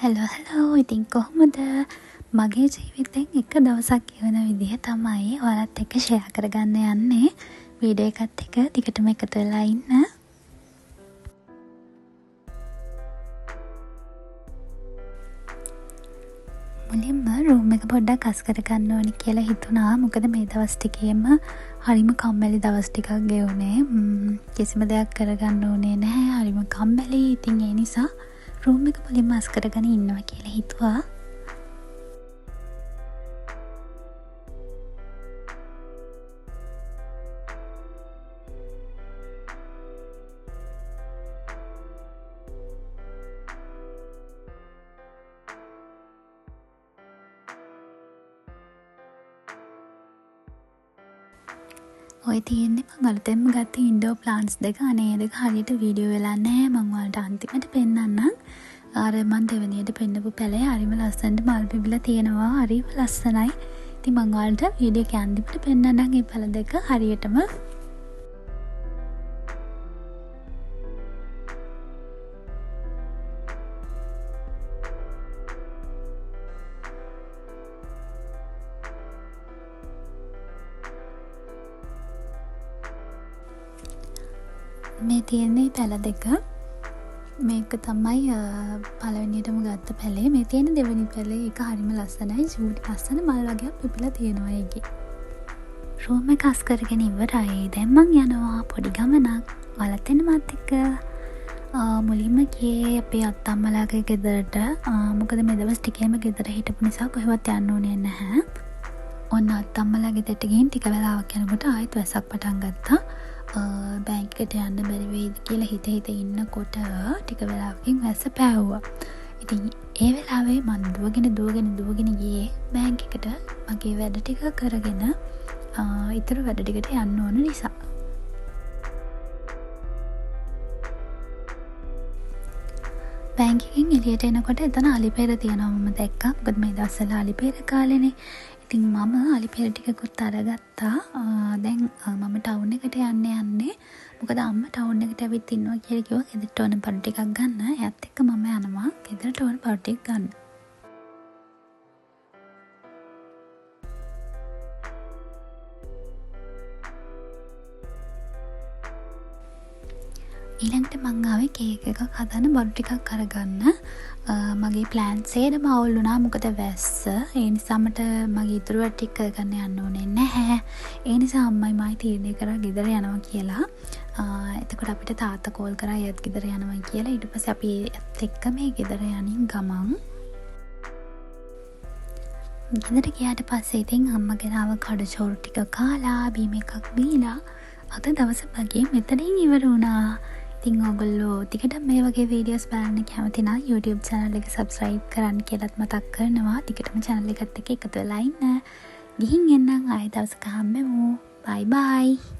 Hello ඉතින් කොහොමද මගේ ජීවිතෙන් එක දවසක් ගෙවන විදිහ තමයි ඔයාලත් එක්ක ෂෙයා කරගන්න යන්නේ. වීඩියෝ එකත් එක්ක දිගටම එකතු වෙලා ඉන්න. මුලින්ම රූම් එක පොඩ්ඩක් අස් කරගන්න ඕනි කියලා හිතුණා. මොකද මේ දවස් ටිකේම හරිම කම්මැලි දවස් ටිකක් ගෙවුනේ. කිසිම දෙයක් කරගන්න ඕනේ නැහැ. හරිම කම්මැලි. ඉතින් ඒ නිසා රූම් එක මුලින්ම අස් කරගෙන ඉන්නවා කියලා හිතුවා. ඔය තියෙන්නේ මං අලුතෙන්ම ගත්ත ඉන්ඩෝර් ප්ලාන්ට්ස් දෙක. අනේ දෙක හරියට වීඩියෝ වෙලා නැහැ. මං ඔයාලට අන්තිමට පෙන්නන්නම්. අර මං දෙවෙනියට පෙන්නපු පැලේ හරිම ලස්සනට මල් පිපිලා තියෙනවා. හරිම ලස්සනයි. ඉතින් මං ඔයාලට වීඩියෝ එකේ අන්තිමට පෙන්නන්නම් මේ පැල දෙක හරියටම. මේ තියෙන්නේ පැල දෙක. මේක තමයි පළවෙනියටම ගත්ත පැලේ. මේ තියෙන දෙවෙනි පැලේ එක හරිම ලස්සනයි. චූටි ලස්සන මල් වගේක් පිපිලා තියෙනවා ඒකේ. රූම් එක අස් කරගෙන ඉවරයි. දැන් මං යනවා පොඩි ගමනක්. ඔයාලත් එන්න මාත් එක්ක. මුලින්ම ගියේ අපේ අත්තම්මලාගේ ගෙදරට. මොකද මේ දවස් ටිකේම ගෙදර හිටපු නිසා කොහෙවත් යන්න ඕනේ නැහැ. ඔන්න අත්තම්මලා ගෙදරට ගිහින් ටික වෙලාවක් යනකොට ආයෙත් වැස්සක් පටන් ගත්තා. බැංක් එකට යන්න බැරි වෙයිද කියලා හිත ඉන්නකොට ටික වෙලාවකින් වැස්ස පෑවුවා. ඉතින් ඒ වෙලාවේ මම දුවගෙන ගියේ බැංක් එකට මගේ වැඩ ටික කරගෙන ඊතර වැඩ ටිකට යන්න ඕන නිසා. බැංක් එකෙන් එළියට එනකොට එතන අලිපෙර තියෙනවා මම දැක්කා. මොකද මේ දවස්වල අලිපෙර කාලෙනේ. ඉතින් මම අලිපෙර ටිකකුත් අරගත්තා. දැන් මම ටවුන් එකට යන්නේ. මොකද අම්මා ටවුන් එකට ඇවිත් ඉන්නවා කියලා කිව්වා. ගෙදරට ඕන බඩු ටිකක් ගන්න. එයාත් එක්ක මම යනවා ගෙදරට ඕන බඩු ටික ගන්න. ඊළඟට මං ආවේ කේක් එකක් හදන්න බඩු ටිකක් අරගන්න. මගේ ප්ලෑන්ස් සේරම අවුල් වුණා. මොකද වැස්ස. ඒ නිසා මට මගේ ඉතුරු වැඩ ටික කරගන්න යන්න ඕනේ නැහැ. ඒ නිසා අම්මයි මායි තීරණය කරා ගෙදර යනවා කියලා. එතකොට අපිට තාත්තා කෝල් කරා එයත් ගෙදර යනවා කියලා. ඊට පස්සේ අපි ඒත් එක්ක මේ ගෙදර යනින් ගමන් ගෙදර ගියාට පස්සේ ඉතින් අම්මා ගෙනාව කඩචෝරු ටික කාලා බීම එකක් බීලා අද දවස මගේ මෙතනින් ඉවර වුණා. ඉතින් ඔයගොල්ලෝ ටිකටම මේ වගේ වීඩියෝස් බලන්න කැමති නම් YouTube channel එක subscribe කරන්න කියලාත් මතක් කරනවා. ටිකටම channel එකත් එක්ක එකතු වෙලා ඉන්න. ගිහින් එන්නම් ආයෙ දවසක හම්බෙමු. bye bye.